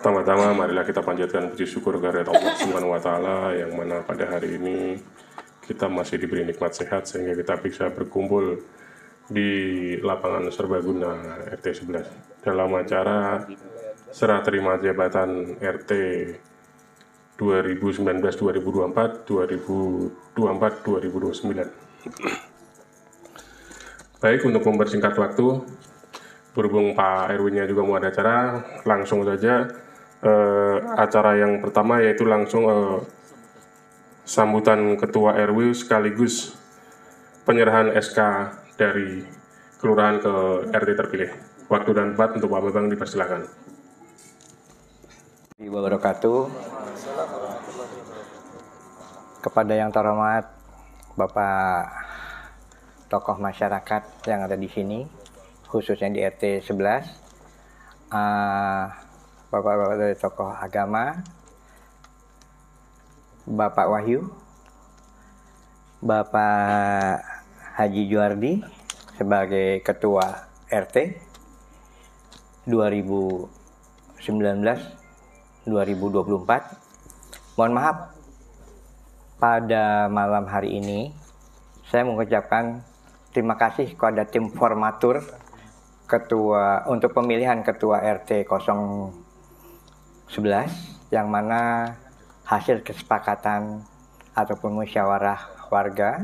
Pertama-tama marilah kita panjatkan puji syukur kehadirat Allah Subhanahu wa taala yang mana pada hari ini kita masih diberi nikmat sehat sehingga kita bisa berkumpul di lapangan serbaguna RT 11 dalam acara serah terima jabatan RT 2019-2024, 2024-2029. Baik, untuk mempersingkat waktu, berhubung Pak Erwinnya juga mau ada acara, langsung saja acara yang pertama yaitu langsung sambutan Ketua RW sekaligus penyerahan SK dari kelurahan ke RT terpilih. Waktu dan tempat untuk Pak Bambang dipersilakan. Wabarakatuh. Kepada yang terhormat Bapak tokoh masyarakat yang ada di sini, khususnya di RT 11, Bapak-bapak dari tokoh agama, Bapak Wahyu, Bapak Haji Juardi sebagai Ketua RT 2019-2024. Mohon maaf, pada malam hari ini saya mengucapkan terima kasih kepada tim formatur ketua untuk pemilihan Ketua RT 011 yang mana hasil kesepakatan ataupun musyawarah warga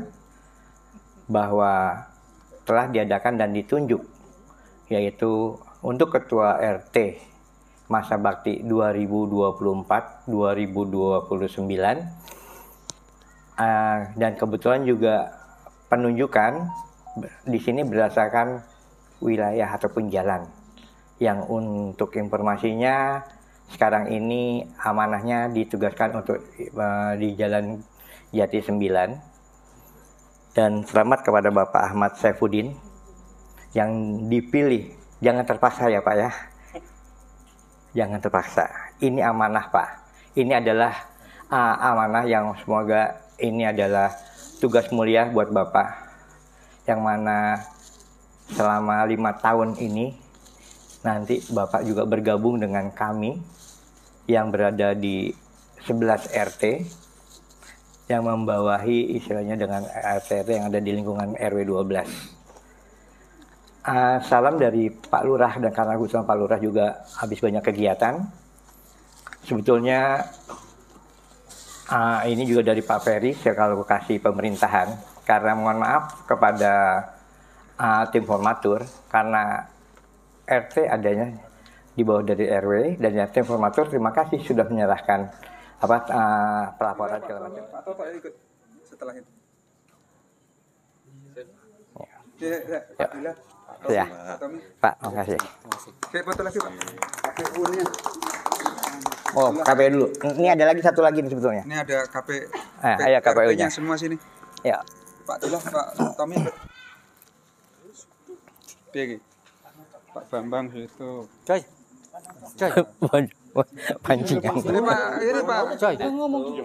bahwa telah diadakan dan ditunjuk, yaitu untuk Ketua RT masa bakti 2024-2029, dan kebetulan juga penunjukan di sini berdasarkan wilayah ataupun jalan. Yang untuk informasinya sekarang ini amanahnya ditugaskan untuk di Jalan Jati 9. Dan selamat kepada Bapak Ahmad Saifuddin yang dipilih. Jangan terpaksa ya Pak ya. Jangan terpaksa. Ini amanah Pak. Ini adalah amanah yang semoga ini adalah tugas mulia buat Bapak. Yang mana selama 5 tahun ini nanti Bapak juga bergabung dengan kami yang berada di 11 RT yang membawahi istilahnya dengan RT yang ada di lingkungan RW 12. Salam dari Pak Lurah, dan karena kebetulan Pak Lurah juga habis banyak kegiatan. Sebetulnya ini juga dari Pak Ferry, alokasi pemerintahan. Karena mohon maaf kepada tim formatur, karena RT adanya di bawah dari RW, dan tim formatur terima kasih sudah menyerahkan pelaporan segala macam. Atau Pak ikut setelah itu? Ya. Pak, makasih. Saya foto lagi Pak. KPU-nya. Oh, KPU dulu. Ini ada lagi satu lagi nih sebetulnya. Ini ada Ayo KPU-nya semua sini. Ya. Pak Tilah, Pak Tommy. Piye Pak Bambang itu. Coy. Pancingan. Ini Pak. Coy. Ngomong.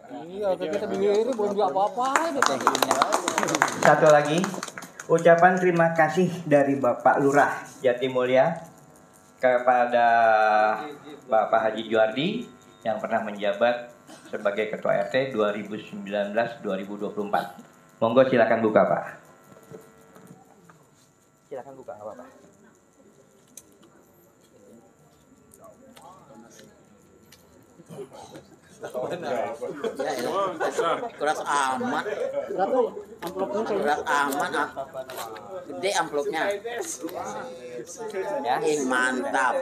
Iya, kita bingung ini belum apa-apa. Satu lagi, ucapan terima kasih dari Bapak Lurah Jatimulya kepada Bapak Haji Juardi yang pernah menjabat sebagai Ketua RT 2019-2024. Monggo silakan buka Pak. Silakan buka, nggak apa-apa. Keras amat. Keras amat. Gede amplopnya. Ya. Mantap.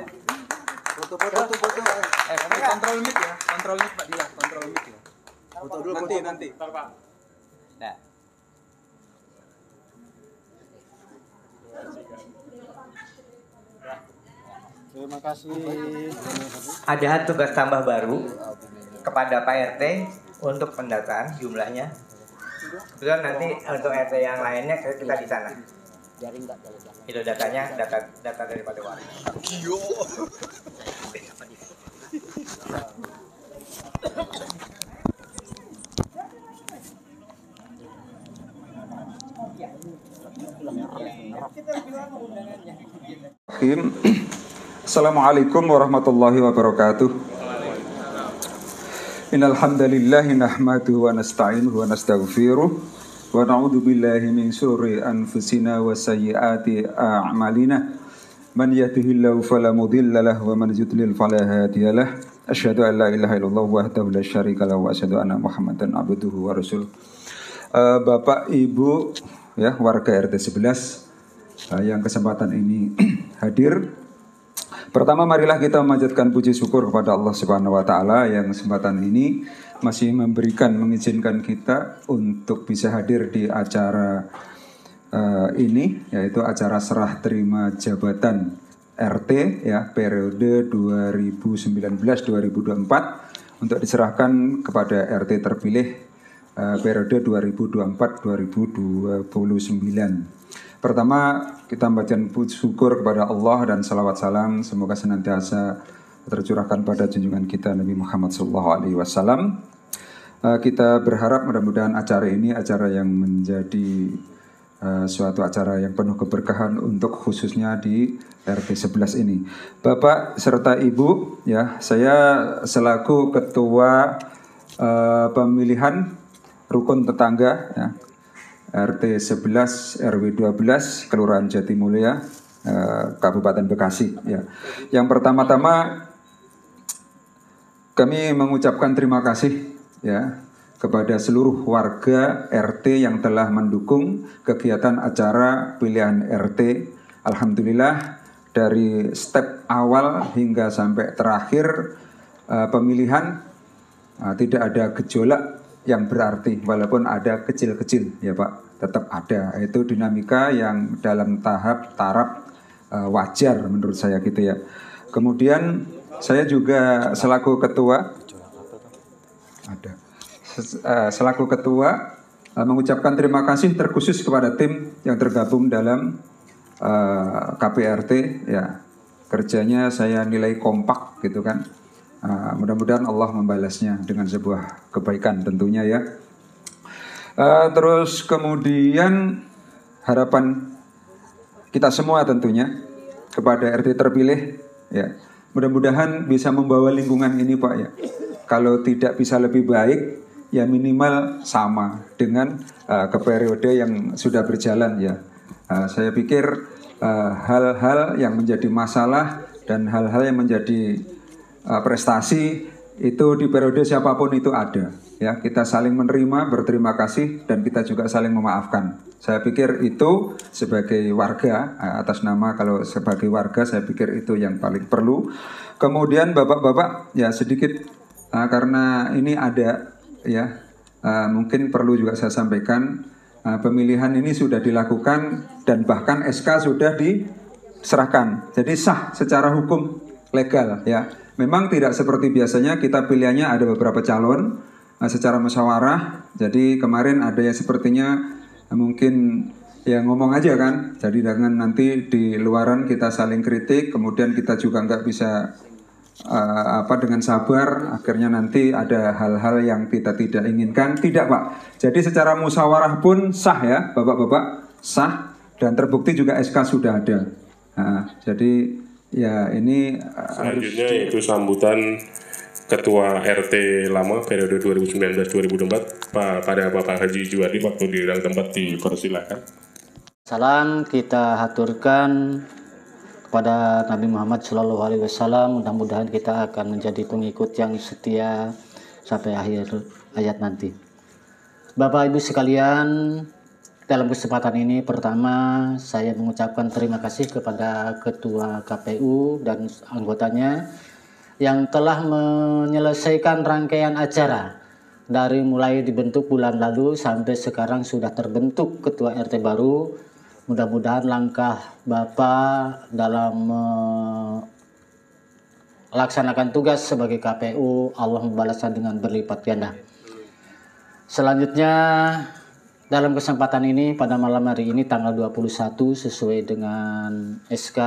Foto. Kontrol mic ya. Kontrol mic Pak Dilah, kontrol mic ya. Foto dulu nanti. Nah. Terima kasih. Ada tugas tambah baru kepada Pak RT untuk pendataan jumlahnya. Kemudian nanti untuk RT yang lainnya kita di sana. Itu datanya, data daripada warga. Assalamualaikum warahmatullahi wabarakatuh. Innal hamdalillah nahmaduhu wa nasta'inuhu wa nastaghfiruh wa na'udzu billahi min syururi anfusina wa sayyiati a'malina. Man yahdihillahu fala mudilla lahu wa man yudlil fala hadiya lahu. Asyhadu an la ilaha illallah wahdahu la syarika lahu wa asyhadu anna Muhammadan abduhu wa rasuluh. Bapak, Ibu, ya, warga RT 11 yang kesempatan ini hadir. Pertama, marilah kita memanjatkan puji syukur kepada Allah Subhanahu wa taala yang kesempatan ini masih mengizinkan kita untuk bisa hadir di acara ini, yaitu acara serah terima jabatan RT ya periode 2019-2024 untuk diserahkan kepada RT terpilih periode 2024-2029. Pertama, kita membacakan puji syukur kepada Allah dan salawat salam semoga senantiasa tercurahkan pada junjungan kita Nabi Muhammad SAW. Kita berharap mudah-mudahan acara ini acara yang menjadi suatu acara yang penuh keberkahan untuk khususnya di RT 11 ini. Bapak serta Ibu, ya, saya selaku ketua pemilihan rukun tetangga ya, RT 11 RW 12 Kelurahan Jatimulya, Kabupaten Bekasi ya. Yang pertama-tama kami mengucapkan terima kasih ya kepada seluruh warga RT yang telah mendukung kegiatan acara pilihan RT. Alhamdulillah dari step awal hingga sampai terakhir pemilihan tidak ada gejolak yang berarti, walaupun ada kecil-kecil ya Pak, tetap ada. Itu dinamika yang dalam taraf wajar menurut saya gitu ya. Kemudian saya juga selaku ketua mengucapkan terima kasih terkhusus kepada tim yang tergabung dalam KPRT ya. Kerjanya saya nilai kompak gitu kan. Mudah-mudahan Allah membalasnya dengan sebuah kebaikan tentunya ya. Terus kemudian harapan kita semua tentunya kepada RT terpilih ya. Mudah-mudahan bisa membawa lingkungan ini Pak ya. Kalau tidak bisa lebih baik ya minimal sama dengan ke periode yang sudah berjalan ya. Saya pikir hal-hal yang menjadi masalah dan hal-hal yang menjadi prestasi itu di periode siapapun itu ada ya. Kita saling menerima, berterima kasih, dan kita juga saling memaafkan. Saya pikir itu sebagai warga, atas nama kalau sebagai warga saya pikir itu yang paling perlu. Kemudian bapak-bapak ya sedikit karena ini ada ya mungkin perlu juga saya sampaikan, pemilihan ini sudah dilakukan dan bahkan SK sudah diserahkan. Jadi sah secara hukum legal ya. Memang tidak seperti biasanya kita pilihannya ada beberapa calon secara musyawarah. Jadi kemarin ada yang sepertinya mungkin ya ngomong aja kan. Jadi jangan nanti di luaran kita saling kritik, kemudian kita juga nggak bisa dengan sabar. Akhirnya nanti ada hal-hal yang kita tidak inginkan. Tidak Pak. Jadi secara musyawarah pun sah ya Bapak-bapak, sah dan terbukti juga SK sudah ada. Jadi ya ini selanjutnya yaitu sambutan Ketua RT lama periode 2019-2024 pada Bapak Haji Juwadi. Waktu di dalam tempat dipersilakan. Salam kita haturkan kepada Nabi Muhammad SAW. Mudah-mudahan kita akan menjadi pengikut yang setia sampai akhir hayat nanti. Bapak Ibu sekalian, dalam kesempatan ini pertama saya mengucapkan terima kasih kepada Ketua KPU dan anggotanya yang telah menyelesaikan rangkaian acara dari mulai dibentuk bulan lalu sampai sekarang sudah terbentuk Ketua RT baru. Mudah-mudahan langkah Bapak dalam melaksanakan tugas sebagai KPU Allah membalasnya dengan berlipat ganda. Selanjutnya dalam kesempatan ini pada malam hari ini tanggal 21 sesuai dengan SK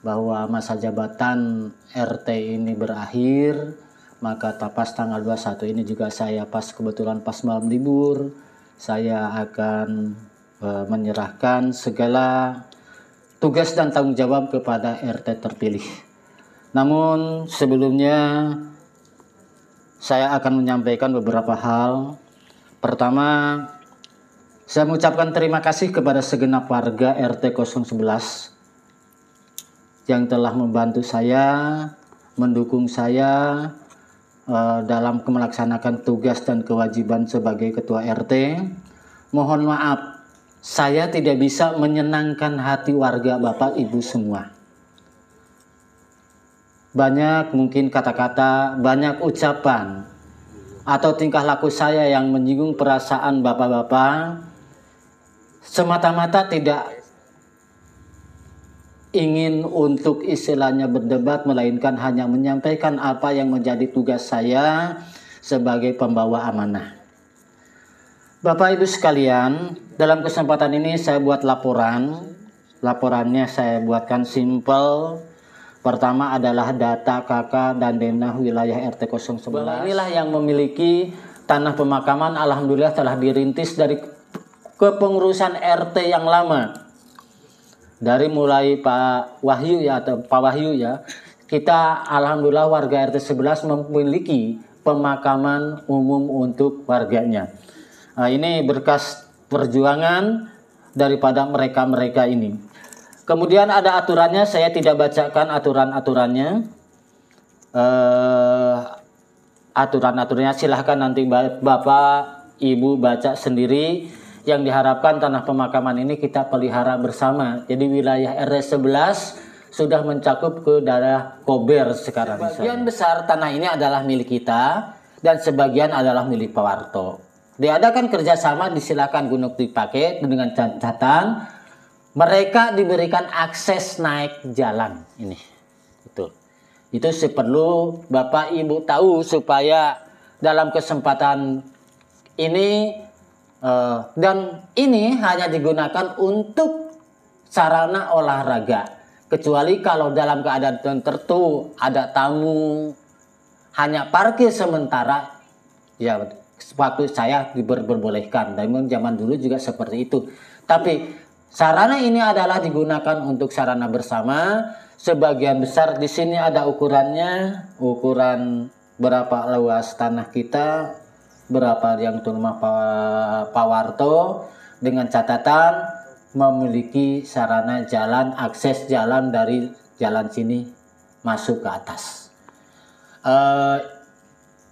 bahwa masa jabatan RT ini berakhir, maka pas tanggal 21 ini juga saya kebetulan pas malam libur, saya akan menyerahkan segala tugas dan tanggung jawab kepada RT terpilih. Namun sebelumnya saya akan menyampaikan beberapa hal. Pertama, saya mengucapkan terima kasih kepada segenap warga RT 011 yang telah membantu saya, mendukung saya dalam melaksanakan tugas dan kewajiban sebagai ketua RT. Mohon maaf, saya tidak bisa menyenangkan hati warga Bapak Ibu semua. Banyak mungkin kata-kata, banyak ucapan, atau tingkah laku saya yang menyinggung perasaan bapak-bapak, semata-mata tidak ingin untuk istilahnya berdebat, melainkan hanya menyampaikan apa yang menjadi tugas saya sebagai pembawa amanah. Bapak Ibu sekalian, dalam kesempatan ini saya buat laporan. Laporannya saya buatkan simpel. Pertama adalah data KK dan denah wilayah RT 011. Inilah yang memiliki tanah pemakaman, alhamdulillah telah dirintis dari kepengurusan RT yang lama. Dari mulai Pak Wahyu ya, atau Pak Wahyu ya, kita alhamdulillah warga RT 11 memiliki pemakaman umum untuk warganya. Nah, ini berkas perjuangan daripada mereka-mereka ini. Kemudian ada aturannya, saya tidak bacakan aturan-aturannya. Aturan-aturannya silahkan nanti Bapak, Ibu baca sendiri. Yang diharapkan tanah pemakaman ini kita pelihara bersama. Jadi wilayah RT 11 sudah mencakup ke daerah Kober sekarang. Sebagian besar tanah ini adalah milik kita dan sebagian adalah milik Pak Warto. Diadakan kerjasama, disilakan gunung dipakai dengan catatan mereka diberikan akses naik jalan ini. Itu perlu Bapak Ibu tahu supaya dalam kesempatan ini dan ini hanya digunakan untuk sarana olahraga. Kecuali kalau dalam keadaan tertentu ada tamu hanya parkir sementara, ya sepatu saya diperbolehkan. Dan zaman dulu juga seperti itu. Tapi sarana ini adalah digunakan untuk sarana bersama. Sebagian besar di sini ada ukurannya, ukuran berapa luas tanah kita, berapa yang rumah Pak Warto, dengan catatan memiliki sarana jalan, akses jalan dari jalan sini masuk ke atas.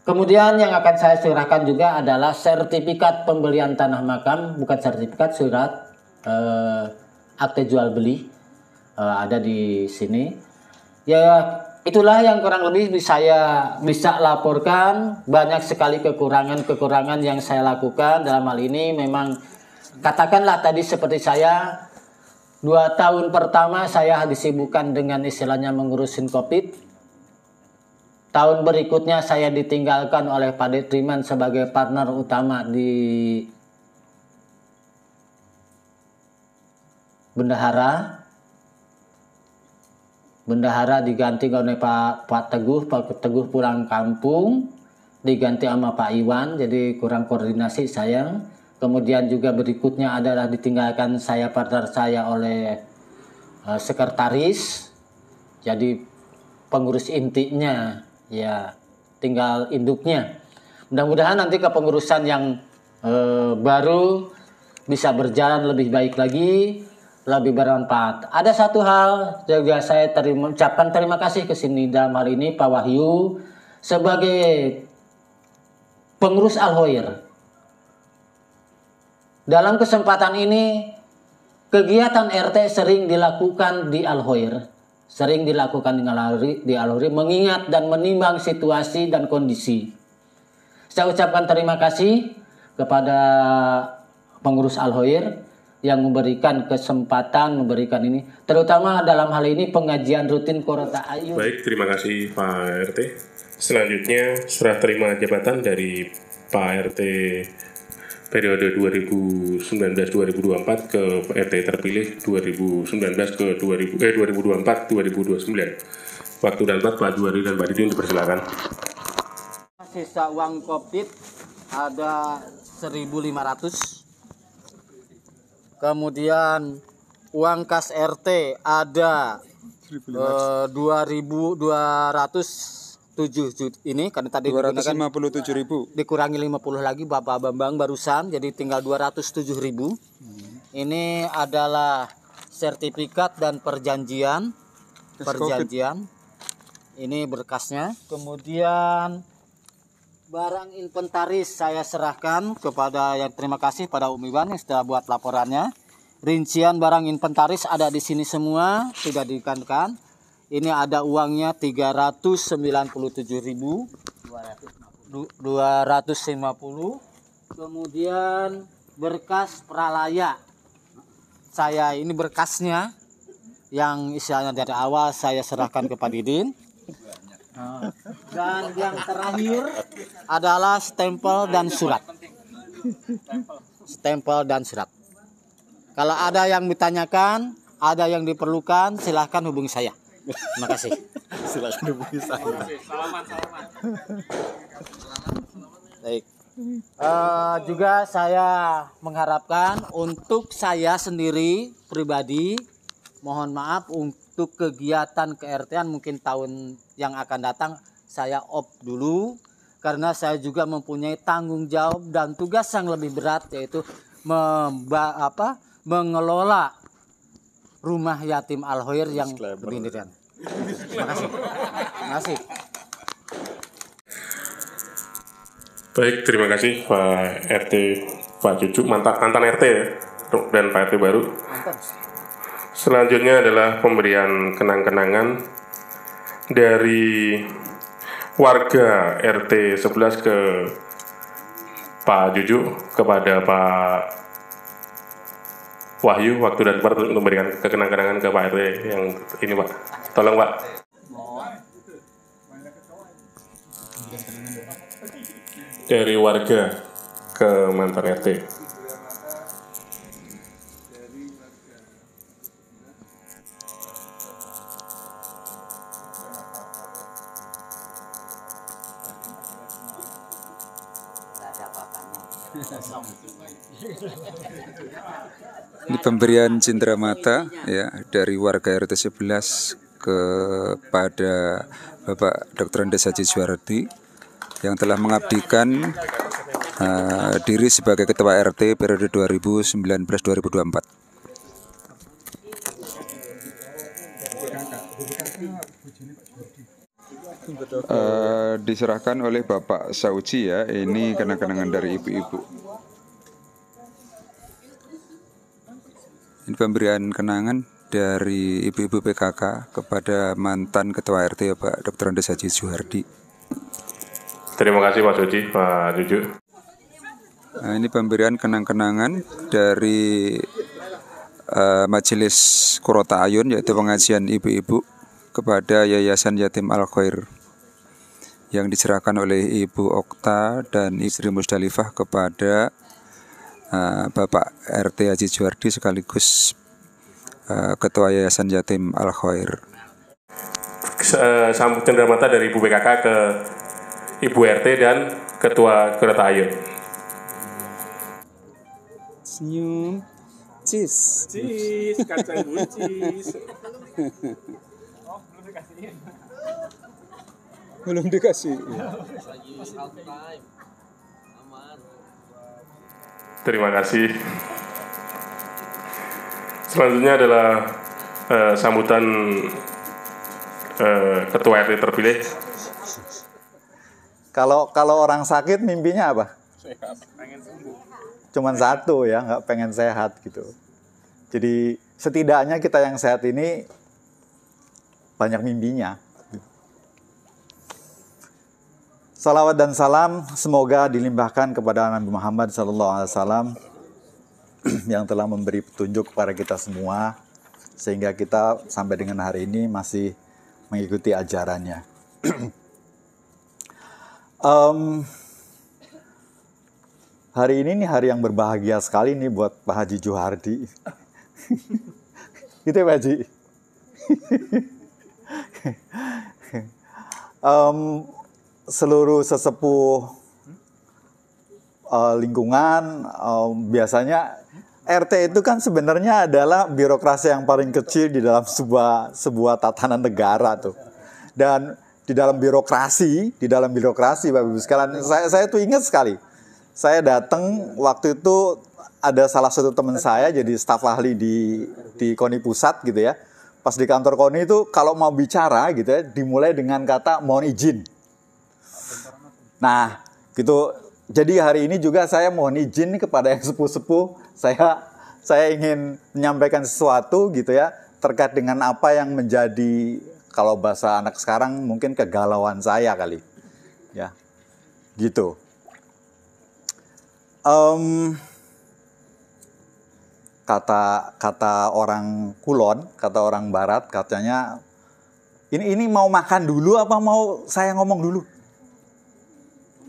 Kemudian yang akan saya serahkan juga adalah sertifikat pembelian tanah makam, bukan sertifikat, surat akte jual beli, ada di sini. Ya itulah yang kurang lebih saya bisa laporkan. Banyak sekali kekurangan yang saya lakukan dalam hal ini. Memang katakanlah tadi seperti saya 2 tahun pertama saya disibukkan dengan istilahnya mengurusin COVID. Tahun berikutnya saya ditinggalkan oleh Pak Detriman sebagai partner utama di Bendahara diganti oleh Pak Teguh. Pak Teguh pulang kampung, diganti sama Pak Iwan, jadi kurang koordinasi saya. Kemudian juga berikutnya adalah ditinggalkan saya, partner saya, oleh sekretaris, jadi pengurus intinya ya tinggal induknya. Mudah-mudahan nanti kepengurusan yang baru bisa berjalan lebih baik lagi, lebih bermanfaat. Ada satu hal juga saya ucapkan terima kasih ke sini dalam hal ini Pak Wahyu sebagai pengurus Al-Hoir. Dalam kesempatan ini kegiatan RT sering dilakukan di Al-Hoir, sering dilakukan di Al-Hoir, mengingat dan menimbang situasi dan kondisi. Saya ucapkan terima kasih kepada pengurus Al-Hoir yang memberikan kesempatan, memberikan ini, terutama dalam hal ini pengajian rutin Korota Ayu. Baik, terima kasih Pak RT. Selanjutnya serah terima jabatan dari Pak RT periode 2019-2024 ke RT terpilih 2024-2029. Waktu dan tempat Pak Juwari dan Pak Didin dipersilakan. Sisa uang COVID ada 1.500. Kemudian uang kas RT ada 2.207 ini karena tadi 257.000. dikurangi 50 lagi Bapak Bambang barusan, jadi tinggal 207.000. Ini adalah sertifikat dan perjanjian. Ini berkasnya. Kemudian barang inventaris saya serahkan kepada yang terima kasih pada Umi Ban yang sudah buat laporannya. Rincian barang inventaris ada di sini semua sudah ditekankan. Ini ada uangnya 397.250. Kemudian berkas pralaya. Saya ini berkasnya yang istilahnya dari awal saya serahkan ke Pak Didin. Dan yang terakhir adalah stempel dan surat. Stempel dan surat. Kalau ada yang ditanyakan, ada yang diperlukan, silahkan hubungi saya. Terima kasih. Silahkan hubungi saya. Salaman. Baik. Juga saya mengharapkan untuk saya sendiri pribadi, mohon maaf untuk kegiatan ke-RT-an mungkin tahun yang akan datang saya off dulu karena saya juga mempunyai tanggung jawab dan tugas yang lebih berat, yaitu mengelola rumah yatim Al-Khair yang berdirian. Terima kasih. Terima kasih. Baik, terima kasih Pak RT, Pak Cucu, mantan RT ya, dan Pak RT baru. Selanjutnya adalah pemberian kenang-kenangan dari warga RT 11 ke Pak Juju kepada Pak Wahyu, waktu dan tempat untuk memberikan kenang-kenangan ke Pak RT yang ini Pak. Tolong Pak. Dari warga ke mantan RT. Ini pemberian cindramata ya dari warga RT 11 kepada Bapak Dr. Andes Haji Juwardi yang telah mengabdikan diri sebagai Ketua RT periode 2019-2024. Diserahkan oleh Bapak Sauci ya, ini kenang-kenangan dari ibu-ibu. Ini pemberian kenangan dari ibu-ibu PKK kepada mantan Ketua RT Bapak Dr. Andes Haji Juwardi. Terima kasih Pak Suci, Pak Juju. Nah, ini pemberian kenang-kenangan dari Majelis Qurrata Ayun, yaitu pengajian ibu-ibu kepada Yayasan Yatim Al-Khair yang diserahkan oleh Ibu Okta dan Istri Musdalifah kepada Bapak RT Haji Juwardi sekaligus Ketua Yayasan Yatim Al-Khair. Sambut cendramata dari Ibu PKK ke Ibu RT dan Ketua Qurrata Ayun. Senyum. Cheese. Cheese, kacang buncis. Belum dikasih. Terima kasih. Selanjutnya adalah sambutan Ketua RT terpilih. Kalau orang sakit mimpinya apa? Sehat, pengen sembuh. Cuman satu ya, nggak pengen sehat gitu. Jadi setidaknya kita yang sehat ini banyak mimpinya. Salawat dan salam semoga dilimpahkan kepada Nabi Muhammad SAW yang telah memberi petunjuk kepada kita semua sehingga kita sampai dengan hari ini masih mengikuti ajarannya. Hari ini nih hari yang berbahagia sekali nih buat Pak Haji Juwardi. Gitu ya Pak Haji? Seluruh sesepuh lingkungan biasanya RT itu kan sebenarnya adalah birokrasi yang paling kecil di dalam sebuah tatanan negara tuh. Dan di dalam birokrasi Bapak Ibu sekalian, saya tuh ingat sekali. Saya datang waktu itu ada salah satu teman saya jadi staf ahli di KONI pusat gitu ya. Pas di kantor KONI itu kalau mau bicara gitu ya, dimulai dengan kata mohon izin. Nah, gitu. Jadi hari ini juga saya mohon izin kepada yang sepuh-sepuh. Saya ingin menyampaikan sesuatu gitu ya terkait dengan apa yang menjadi, kalau bahasa anak sekarang mungkin kegalauan saya kali. Ya. Gitu. Kata orang Kulon, kata orang Barat, katanya ini mau makan dulu apa mau saya ngomong dulu?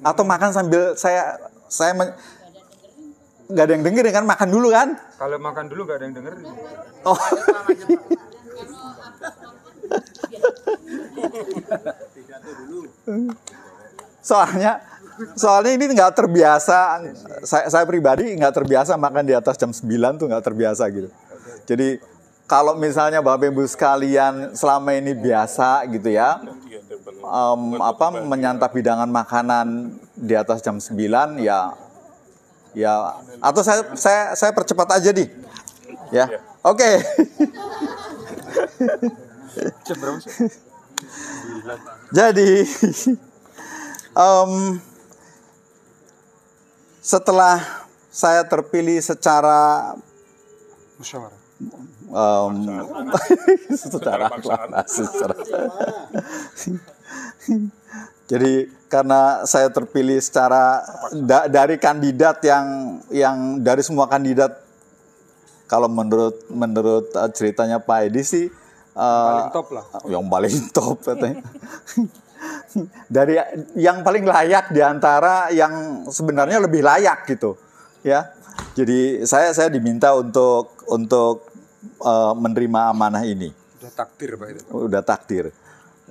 Atau makan sambil saya nggak ada yang dengerin kan, makan dulu kan? Kalau makan dulu nggak ada yang dengerin. Oh. Soalnya ini nggak terbiasa, saya pribadi nggak terbiasa makan di atas jam 9 tuh, nggak terbiasa gitu. Jadi kalau misalnya Bapak Ibu sekalian selama ini biasa gitu ya, menyantap hidangan makanan di atas jam 9 ya atau saya percepat aja nih. Ya. Oke. Jadi setelah saya terpilih secara musyawarah, jadi karena saya terpilih secara dari kandidat yang dari semua kandidat, kalau menurut ceritanya Pak Edi sih paling top lah, yang paling top katanya. Dari yang paling layak di antara yang sebenarnya lebih layak gitu ya. Jadi saya diminta untuk menerima amanah ini. Udah takdir Pak itu. Udah takdir.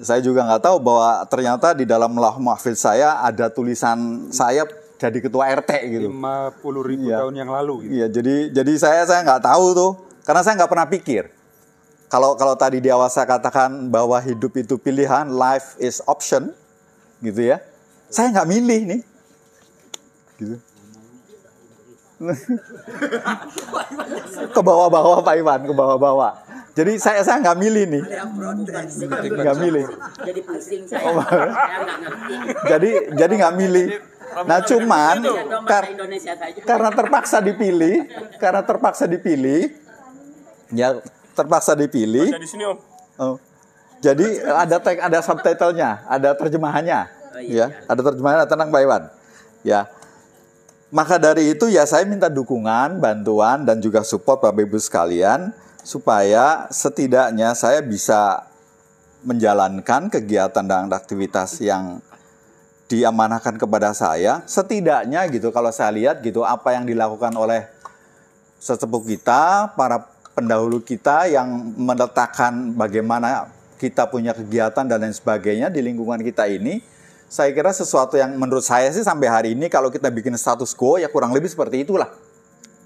Saya juga nggak tahu bahwa ternyata di dalam lauh mahfuz saya ada tulisan saya jadi ketua RT gitu. 50.000 tahun yang lalu gitu. Iya, jadi saya nggak tahu tuh, karena saya nggak pernah pikir. Kalau tadi di awal saya katakan bahwa hidup itu pilihan, life is option, gitu ya. Saya nggak milih nih, gitu. Ke bawah-bawah Pak Iwan, ke bawah-bawah. Jadi saya nggak milih nih, nggak milih. Jadi pusing saya. Jadi nggak milih. Nah cuman karena terpaksa dipilih, ya. Terpaksa dipilih. Baca di sini, Om. Oh. Jadi ada subtitlenya, ada terjemahannya, ya, ada terjemahannya, tenang Pak Iwan, ya. Maka dari itu ya saya minta dukungan, bantuan dan juga support Bapak Ibu sekalian supaya setidaknya saya bisa menjalankan kegiatan dan aktivitas yang diamanahkan kepada saya. Setidaknya gitu kalau saya lihat gitu apa yang dilakukan oleh sesepuh kita, para pendahulu kita yang meletakkan bagaimana kita punya kegiatan dan lain sebagainya di lingkungan kita ini, saya kira sesuatu yang menurut saya sih sampai hari ini kalau kita bikin status quo ya kurang lebih seperti itulah.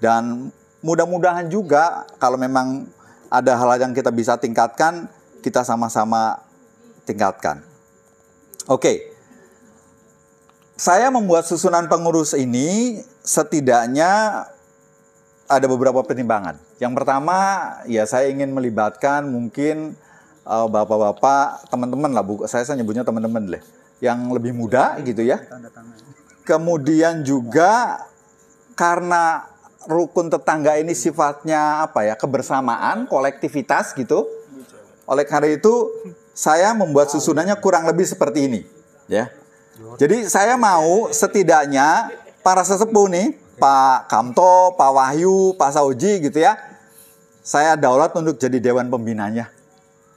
Dan mudah-mudahan juga kalau memang ada hal yang kita bisa tingkatkan, kita sama-sama tingkatkan. Oke. Saya membuat susunan pengurus ini setidaknya ada beberapa pertimbangan. Yang pertama, ya saya ingin melibatkan mungkin bapak-bapak, teman-teman lah, saya nyebutnya teman-teman deh, yang lebih muda gitu ya. Kemudian juga karena rukun tetangga ini sifatnya apa ya, kebersamaan, kolektivitas gitu. Oleh karena itu, saya membuat susunannya kurang lebih seperti ini, ya. Jadi saya mau setidaknya para sesepuh nih, Pak Kamto, Pak Wahyu, Pak Sauji gitu ya, saya daulat untuk jadi dewan pembinanya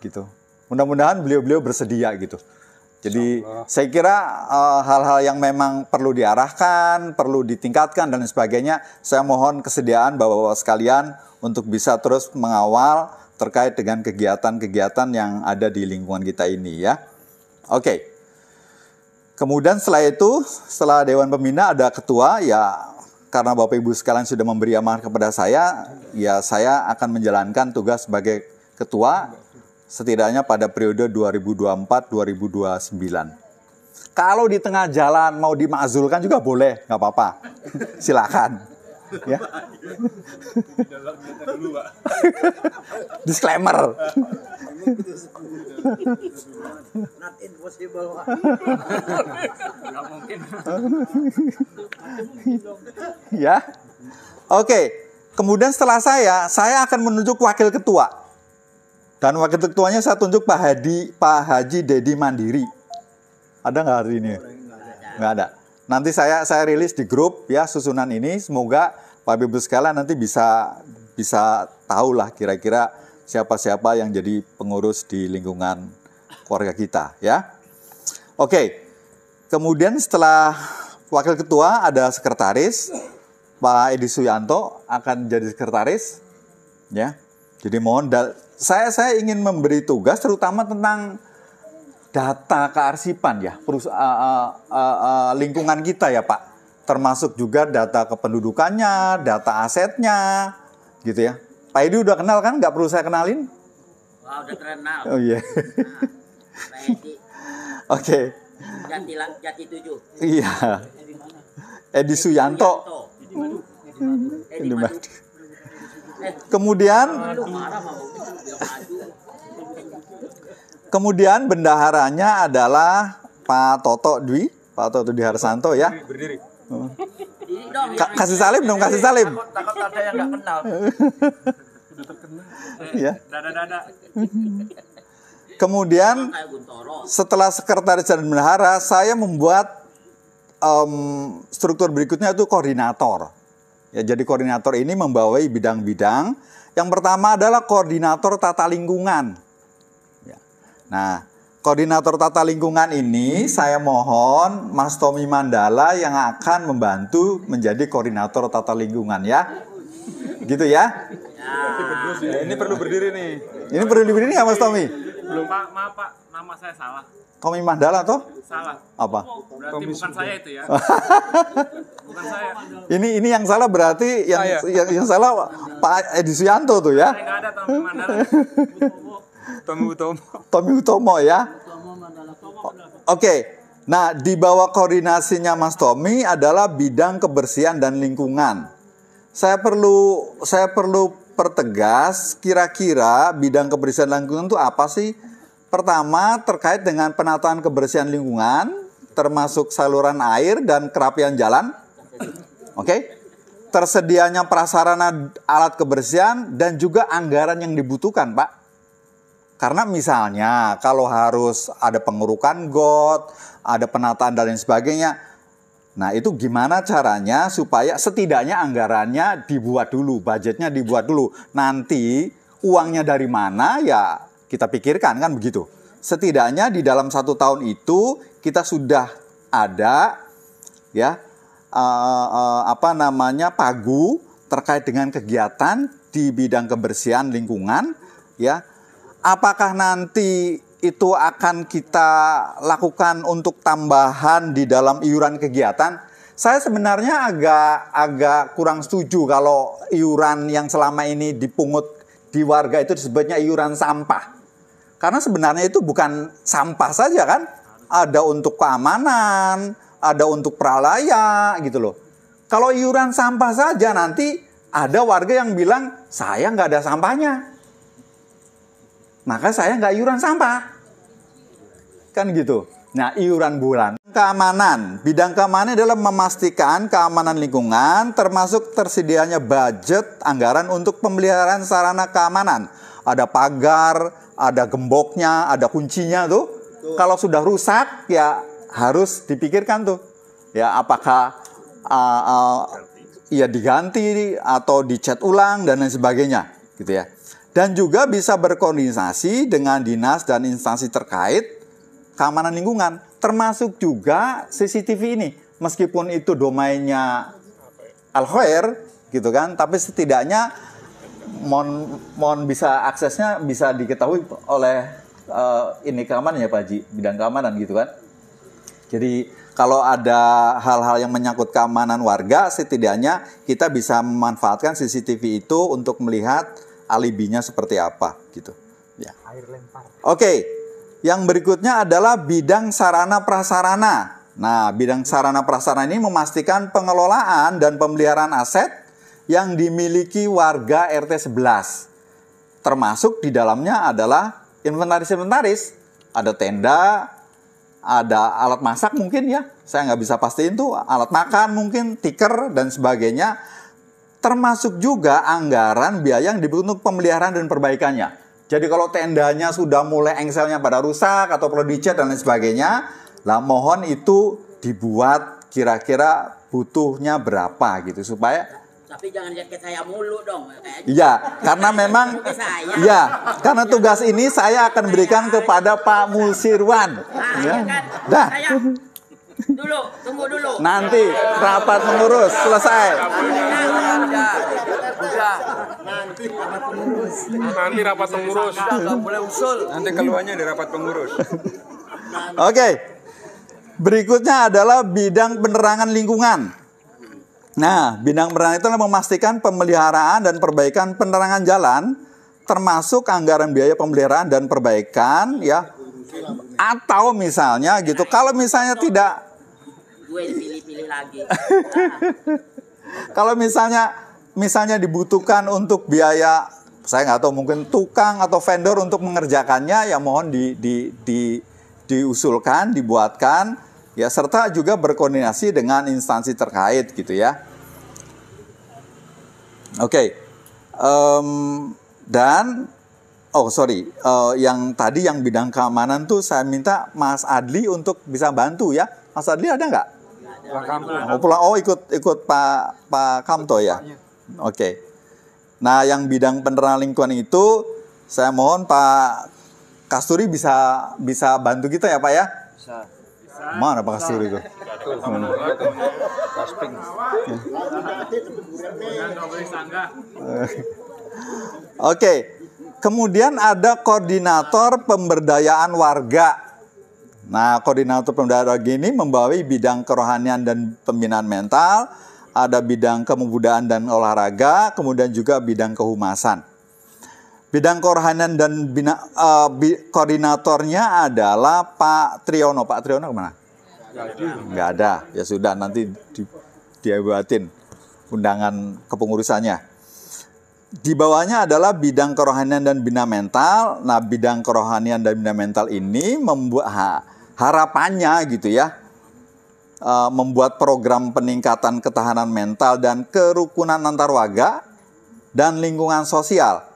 gitu. Mudah-mudahan beliau-beliau bersedia gitu. Jadi saya kira hal-hal yang memang perlu diarahkan, perlu ditingkatkan dan sebagainya, saya mohon kesediaan bapak-bapak sekalian untuk bisa terus mengawal terkait dengan kegiatan-kegiatan yang ada di lingkungan kita ini ya. Oke. Kemudian setelah itu, setelah Dewan Pembina ada ketua, ya karena Bapak Ibu sekalian sudah memberi amanah kepada saya, ya saya akan menjalankan tugas sebagai ketua setidaknya pada periode 2024-2029. Kalau di tengah jalan mau dimakzulkan juga boleh, nggak apa-apa. Silakan. Ya. Disclaimer. Not impossible. Ya. Oke. Kemudian setelah saya akan menunjuk wakil ketua. Dan wakil ketuanya saya tunjuk Pak Haji Dedi Mandiri. Ada nggak hari ini? Nggak ada. Nanti saya rilis di grup ya susunan ini. Semoga Bapak Ibu sekalian nanti bisa tahu lah kira-kira siapa-siapa yang jadi pengurus di lingkungan keluarga kita ya. Oke. Kemudian setelah wakil ketua ada sekretaris. Pak Edi Suyanto akan jadi sekretaris ya. Jadi mohon saya ingin memberi tugas terutama tentang data kearsipan ya, lingkungan kita ya Pak. Termasuk juga data kependudukannya, data asetnya, gitu ya. Pak Edi udah kenal kan? Nggak perlu saya kenalin? Wah, udah kenal. Oh iya. Pak Edi. Oke. Jati 7. Iya. Edi Suyanto. Edi Madu. Kemudian bendaharanya adalah Pak Toto Dwi Harsanto ya. Berdiri. Kasih salim dong, kasih salim. Takut ada yang nggak kenal. Ya. Dada. Kemudian setelah sekretaris dan bendahara, saya membuat struktur berikutnya itu koordinator. Ya, jadi koordinator ini membawai bidang-bidang. Yang pertama adalah koordinator tata lingkungan. Nah, koordinator tata lingkungan ini saya mohon Mas Tommy Mandala yang akan membantu menjadi koordinator tata lingkungan ya. Gitu ya. Ini perlu berdiri nih. Ini perlu berdiri nggak Mas Tommy? Belum Pak, maaf Pak, nama saya salah. Tommy Mandala toh? Salah. Apa? Berarti bukan saya itu ya. Bukan saya. Ini yang salah berarti yang salah Pak Edi Suyanto tuh ya. Saya nggak ada Tommy Mandala. Tommy Utomo ya. Oke. Nah, di bawah koordinasinya Mas Tommy adalah bidang kebersihan dan lingkungan. Saya perlu pertegas kira-kira bidang kebersihan dan lingkungan itu apa sih? Pertama, terkait dengan penataan kebersihan lingkungan, termasuk saluran air dan kerapian jalan. Oke. Tersedianya prasarana alat kebersihan dan juga anggaran yang dibutuhkan, Pak. Karena misalnya kalau harus ada pengurukan got, ada penataan dan lain sebagainya. Nah, itu gimana caranya supaya setidaknya anggarannya dibuat dulu, budgetnya dibuat dulu. Nanti uangnya dari mana ya kita pikirkan kan begitu. Setidaknya di dalam 1 tahun itu kita sudah ada ya pagu terkait dengan kegiatan di bidang kebersihan lingkungan ya. Apakah nanti itu akan kita lakukan untuk tambahan di dalam iuran kegiatan? Saya sebenarnya agak kurang setuju kalau iuran yang selama ini dipungut di warga itu disebutnya iuran sampah. Karena sebenarnya itu bukan sampah saja kan? Ada untuk keamanan, ada untuk pralaya gitu loh. Kalau iuran sampah saja nanti ada warga yang bilang saya nggak ada sampahnya. Maka saya nggak iuran sampah. Kan gitu. Nah, iuran bulan. Keamanan. Bidang keamanan adalah memastikan keamanan lingkungan, termasuk tersedianya budget anggaran untuk pemeliharaan sarana keamanan. Ada pagar, ada gemboknya, ada kuncinya tuh. Kalau sudah rusak, ya harus dipikirkan tuh. Ya, apakah ya diganti atau dicat ulang dan lain sebagainya. Gitu ya. Dan juga bisa berkoordinasi dengan dinas dan instansi terkait keamanan lingkungan. Termasuk juga CCTV ini. Meskipun itu domainnya Al-Khair, gitu kan. Tapi setidaknya mohon bisa aksesnya bisa diketahui oleh ini keamanan ya Pak Haji. Bidang keamanan gitu kan. Jadi kalau ada hal-hal yang menyangkut keamanan warga, setidaknya kita bisa memanfaatkan CCTV itu untuk melihat alibinya seperti apa gitu. Ya. Oke, yang berikutnya adalah bidang sarana prasarana. Nah, bidang sarana prasarana ini memastikan pengelolaan dan pemeliharaan aset yang dimiliki warga RT 11. Termasuk di dalamnya adalah inventaris-inventaris. Ada tenda, ada alat masak mungkin ya. Saya nggak bisa pastiin tuh, alat makan mungkin, tikar dan sebagainya. Termasuk juga anggaran biaya yang dibutuhkan untuk pemeliharaan dan perbaikannya. Jadi kalau tendanya sudah mulai engselnya pada rusak atau perlu dicat dan lain sebagainya, lah mohon itu dibuat kira-kira butuhnya berapa gitu supaya. Tapi jangan lihat ke saya mulu dong. Iya, karena memang iya, karena tugas ini saya akan berikan kepada Pak Musirwan. Ya. Dah. Dulu, tunggu dulu. Nanti rapat pengurus selesai. Nanti rapat pengurus. Boleh usul. Nanti keluarnya di rapat pengurus. Oke. Berikutnya adalah bidang penerangan lingkungan. Nah, bidang penerangan itu adalah memastikan pemeliharaan dan perbaikan penerangan jalan, termasuk anggaran biaya pemeliharaan dan perbaikan, ya. Atau misalnya gitu, kalau misalnya tidak, gue pilih-pilih lagi. kalau misalnya dibutuhkan untuk biaya, saya nggak tahu mungkin tukang atau vendor untuk mengerjakannya, ya mohon diusulkan, dibuatkan, ya serta juga berkoordinasi dengan instansi terkait gitu ya. Oke. Yang tadi yang bidang keamanan tuh saya minta Mas Adli untuk bisa bantu ya. Mas Adli ada nggak? Ikut Pak Kamto ya. Oke. Nah, yang bidang penerangan lingkungan itu saya mohon Pak Kasturi bisa bantu kita ya Pak ya? Bisa. Mana Pak Kasturi itu? Oke. Kemudian ada koordinator pemberdayaan warga. Nah, koordinator pemberdayaan warga ini membawahi bidang kerohanian dan pembinaan mental, ada bidang kemudaan dan olahraga, kemudian juga bidang kehumasan. Bidang kerohanian dan koordinatornya adalah Pak Triyono. Pak Triyono kemana? Nggak ada. Ya sudah, nanti dibuatin undangan kepengurusannya. Di bawahnya adalah bidang kerohanian dan bina mental. Nah, bidang kerohanian dan bina mental ini membuat harapannya gitu ya, membuat program peningkatan ketahanan mental dan kerukunan antar warga dan lingkungan sosial.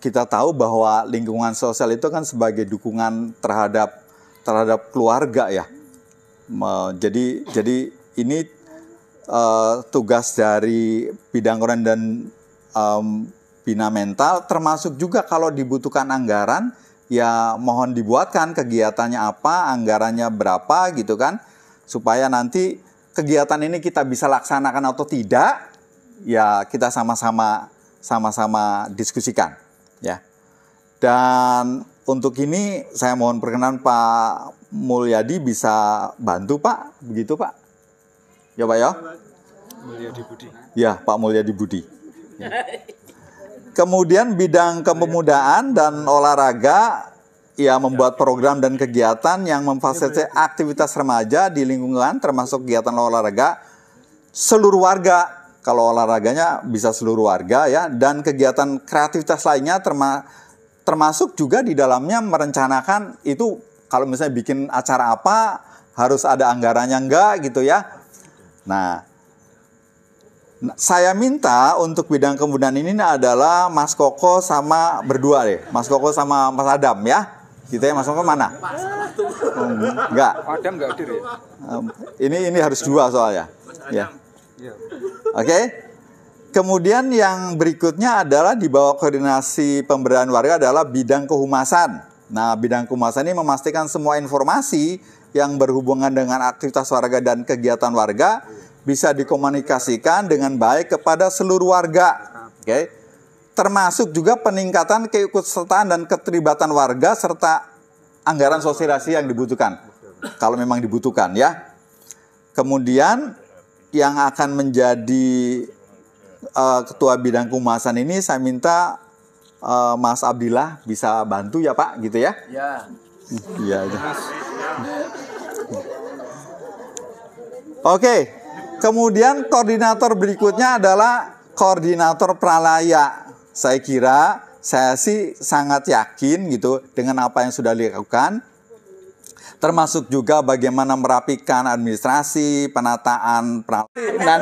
Kita tahu bahwa lingkungan sosial itu kan sebagai dukungan terhadap keluarga ya. Jadi ini tugas dari bidang kerohanian dan bina mental, termasuk juga kalau dibutuhkan anggaran, ya mohon dibuatkan kegiatannya apa, anggarannya berapa gitu kan, supaya nanti kegiatan ini kita bisa laksanakan atau tidak, ya kita sama-sama diskusikan ya. Dan untuk ini saya mohon perkenan Pak Mulyadi bisa bantu Pak, begitu Pak? Ya Pak ya? Mulyadi Budi. Ya, Pak Mulyadi Budi. Ya. Kemudian bidang kepemudaan dan olahraga, ya membuat program dan kegiatan yang memfasilitasi aktivitas remaja di lingkungan, termasuk kegiatan olahraga seluruh warga. Kalau olahraganya bisa seluruh warga ya, dan kegiatan kreativitas lainnya termasuk juga di dalamnya merencanakan itu kalau misalnya bikin acara apa harus ada anggarannya enggak gitu ya. Nah, saya minta untuk bidang kepemudaan ini adalah Mas Koko sama berdua deh. Mas Koko sama Mas Adam ya. Gitu ya, Mas Koko mana? Enggak. Adam enggak hadir ya? Ini harus dua soalnya. Ya. Oke. Kemudian yang berikutnya adalah di bawah koordinasi pemberdayaan warga adalah bidang kehumasan. Nah, bidang kehumasan ini memastikan semua informasi yang berhubungan dengan aktivitas warga dan kegiatan warga bisa dikomunikasikan dengan baik kepada seluruh warga. Oke. Termasuk juga peningkatan keikutsertaan dan keterlibatan warga serta anggaran sosialisasi yang dibutuhkan. kalau memang dibutuhkan ya. Kemudian yang akan menjadi ketua bidang kehumasan ini saya minta Mas Abdillah bisa bantu ya Pak, gitu ya? Iya. Oke, kemudian koordinator berikutnya adalah koordinator pralaya. Saya kira, saya sih sangat yakin gitu dengan apa yang sudah dilakukan. Termasuk juga bagaimana merapikan administrasi, penataan pralaya. Nah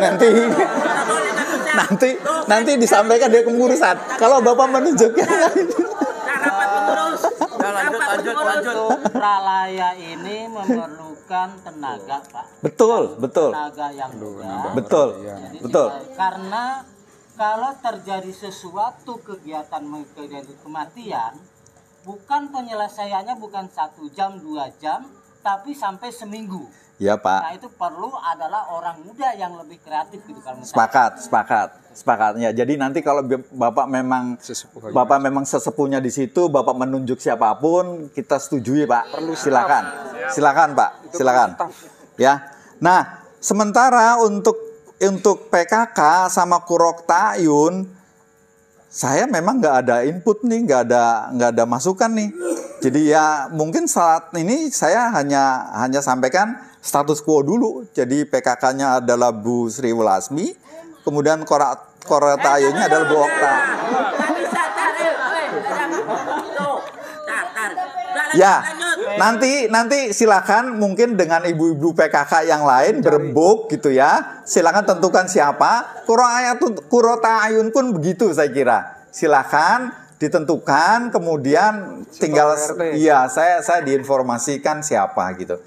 nanti disampaikan dia kepengurusan. Kalau Bapak menunjukkan. Lanjut. Pralaya ini memerlukan tenaga, Pak. Betul. Tenaga yang muda. Betul. Karena kalau terjadi sesuatu kegiatan kematian, bukan penyelesaiannya bukan 1 jam, 2 jam, tapi sampai seminggu. Ya Pak. Nah itu perlu adalah orang muda yang lebih kreatif gitu kalau misalnya. Sepakatnya. Jadi nanti kalau Bapak memang sesepuhnya di situ, Bapak menunjuk siapapun, kita setujui Pak. Silakan Pak. Silakan. Ya. Nah, sementara untuk PKK sama Kurok Ta'yun, saya memang nggak ada input nih, nggak ada masukan nih. Jadi ya mungkin saat ini saya hanya sampaikan status quo dulu. Jadi PKK-nya adalah Bu Sri Wulasmi, kemudian Kurok Ta'yunnya adalah Bu Okta. Ya, nanti silakan mungkin dengan ibu-ibu PKK yang lain berembuk gitu ya. Silakan tentukan siapa. Kurok Ta'yun pun begitu saya kira. Silakan ditentukan, kemudian tinggal saya diinformasikan siapa gitu.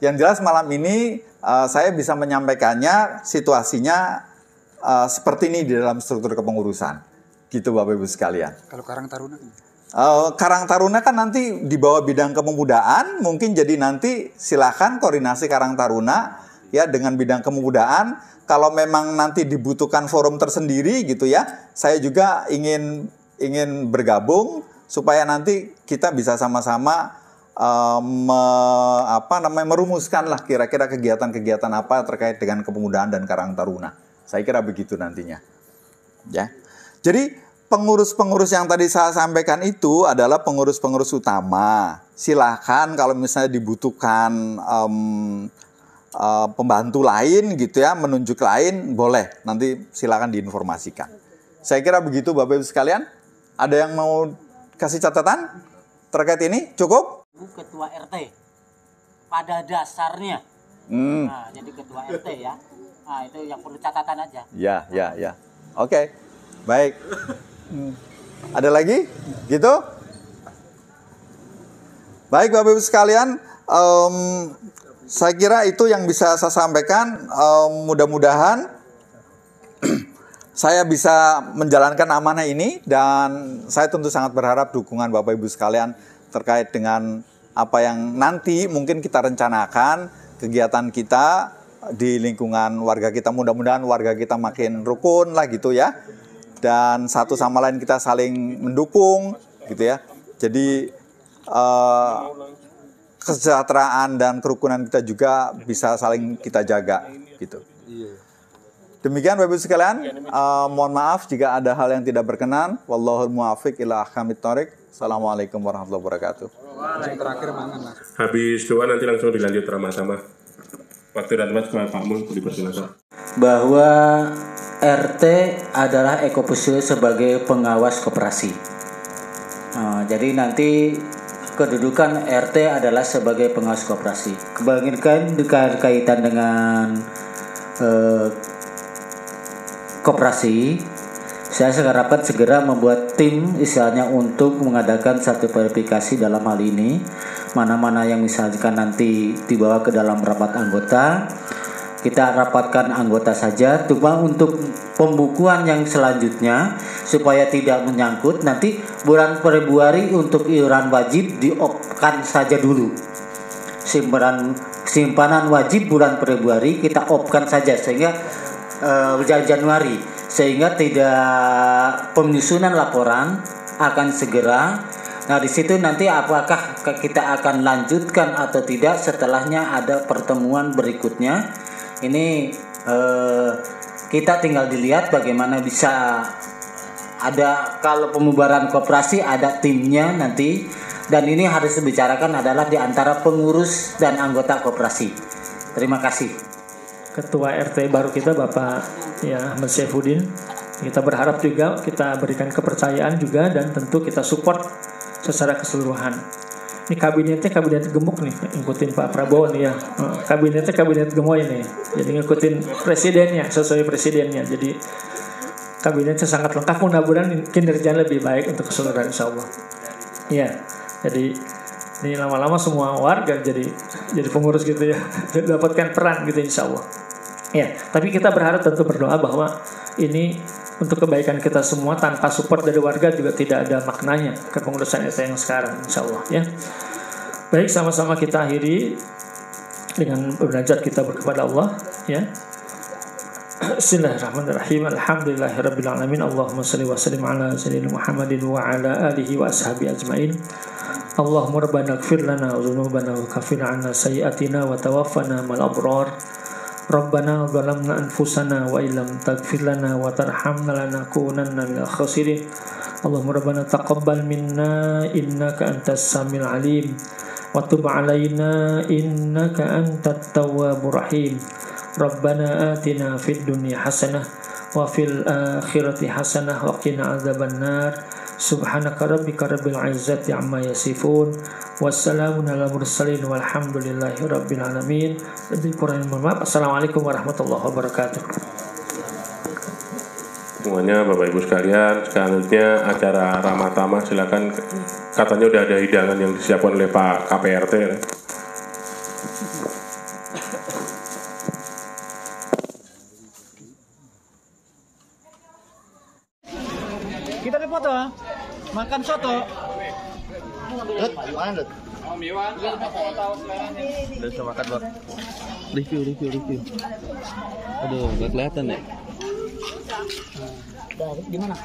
Yang jelas malam ini saya bisa menyampaikannya situasinya seperti ini di dalam struktur kepengurusan. Gitu Bapak Ibu sekalian. Kalau Karang Taruna? Karang Taruna kan nanti di bawah bidang kepemudaan, mungkin jadi nanti silakan koordinasi Karang Taruna ya dengan bidang kepemudaan. Kalau memang nanti dibutuhkan forum tersendiri gitu ya, saya juga ingin bergabung supaya nanti kita bisa sama-sama merumuskan lah kira-kira kegiatan-kegiatan apa terkait dengan kepemudaan dan Karang Taruna. Saya kira begitu nantinya. Ya. Jadi pengurus-pengurus yang tadi saya sampaikan itu adalah pengurus-pengurus utama. Silahkan kalau misalnya dibutuhkan pembantu lain gitu ya, menunjuk lain, boleh. Nanti silahkan diinformasikan. Saya kira begitu Bapak Ibu sekalian. Ada yang mau kasih catatan terkait ini? Cukup? Ketua RT pada dasarnya. Nah, jadi ketua RT ya. Nah, itu yang perlu catatan aja. Ya. Oke. Baik. Ada lagi? Gitu? Baik Bapak Ibu sekalian, saya kira itu yang bisa saya sampaikan. Mudah-mudahan saya bisa menjalankan amanah ini, dan saya tentu sangat berharap dukungan Bapak Ibu sekalian terkait dengan apa yang nanti mungkin kita rencanakan, kegiatan kita di lingkungan warga kita. Mudah-mudahan warga kita makin rukun lah gitu ya. Dan satu sama lain kita saling mendukung gitu ya. Jadi kesejahteraan dan kerukunan kita juga bisa saling kita jaga gitu. Demikian Bapak Ibu sekalian, mohon maaf jika ada hal yang tidak berkenan. Wallahul muwaffiq ila aqwamit thoriq. Assalamualaikum warahmatullahi wabarakatuh. Terakhir mangan lah. Habis doa nanti langsung dilanjut ramah-ramah. Waktu dan tempat Pak Mun dipersilakan. Bahwa RT adalah ekofisio sebagai pengawas koperasi. Jadi nanti kedudukan RT adalah sebagai pengawas koperasi. Kebanyakan kaitan dengan koperasi, saya harapkan segera membuat tim istilahnya untuk mengadakan satu verifikasi dalam hal ini. Mana-mana yang misalkan nanti dibawa ke dalam rapat anggota, kita rapatkan anggota saja. Cuma untuk pembukuan yang selanjutnya supaya tidak menyangkut, nanti bulan Februari untuk iuran wajib diopkan saja dulu. Simpanan wajib bulan Februari kita opkan saja sehingga Januari, sehingga tidak penyusunan laporan akan segera Nah, di situ nanti apakah kita akan lanjutkan atau tidak setelahnya ada pertemuan berikutnya. Ini kita tinggal dilihat bagaimana bisa ada, kalau pembubaran koperasi ada timnya nanti, dan ini harus dibicarakan adalah di antara pengurus dan anggota koperasi. Terima kasih. Ketua RT baru kita Bapak ya Ahmad Saifuddin. Kita berharap juga kita berikan kepercayaan juga dan tentu kita support secara keseluruhan. Ini kabinetnya kabinet gemuk nih, ngikutin Pak Prabowo nih ya. Kabinetnya kabinet gemoy nih. Jadi ngikutin presidennya, sesuai presidennya. Jadi kabinetnya sangat lengkap, mudah-mudahan kinerjanya lebih baik untuk keseluruhan insyaallah. Iya. Jadi ini lama-lama semua warga jadi pengurus gitu ya, dapatkan peran gitu insyaallah. Ya, tapi kita berharap tentu berdoa bahwa ini untuk kebaikan kita semua, tanpa support dari warga juga tidak ada maknanya kepengurusan RT yang sekarang insyaallah ya. Baik, sama-sama kita akhiri dengan belajar kita kepada Allah ya. Bismillahirrahmanirrahim. Alhamdulillahirabbil alamin. Allahumma shalli wa sallim ala sayyidina Muhammadin wa ala alihi wa ashabihi ajmain. Allahumma rabbana ighfir lana dzunubana wa kaffir 'anna sayyi'atina wa tawaffana ma'al abrar. Rabbana zalamna anfusana wa illam taghfir lana wa tarhamna lanakunanna minal khasirin. Allahumma rabbana taqabbal minna innaka antas samiul alim wa tub 'alaina innaka antat tawwabur rahim. Rabbana atina fid dunya hasanah wa fil akhirati hasanah wa qina adzabannar. Subhanaka rabbika rabbil izzati amma yasifun. Wassalamun ala mursalin walhamdulillahi rabbil alamin. Assalamualaikum warahmatullahi wabarakatuh. Semuanya Bapak Ibu sekalian, selanjutnya acara ramah tamah, silakan. Katanya udah ada hidangan yang disiapkan oleh Pak KPRT. Kita foto, makan soto. Mana Dut? Udah bisa makan, Bang. Review. Aduh, gak kelihatan ya. Gimana?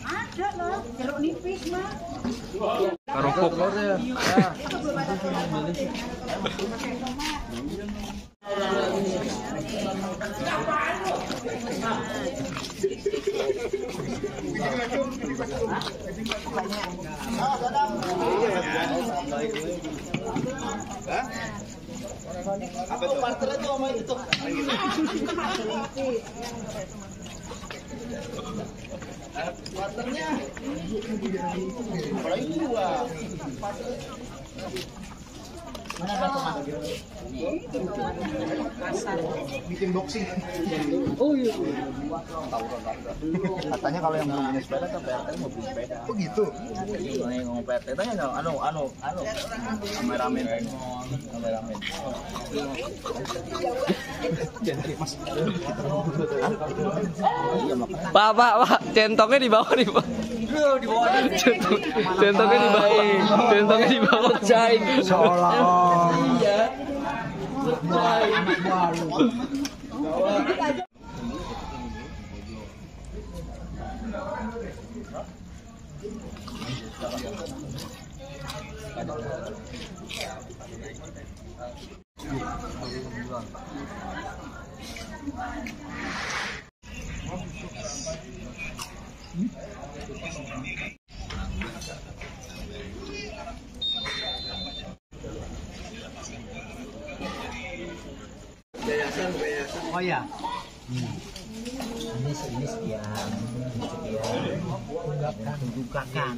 Ada loh, jeruk nipis mah. Karokok. Apa tuh? Partner itu sama itu. Partnernya. Apalagi dua. Mana ada teman? Bikin boxing. Oh iya. Katanya kalau yang belum punya sepeda kan PRT mau beli sepeda. Oh gitu. Yang ngomong PRT tanya dong, kameramen. Pak, centongnya di bawah nih, Pak. Centongnya di bawah. Jain. Seolah. Iya. Anak baru. Oh ya. Ini sekian. Tunggakan.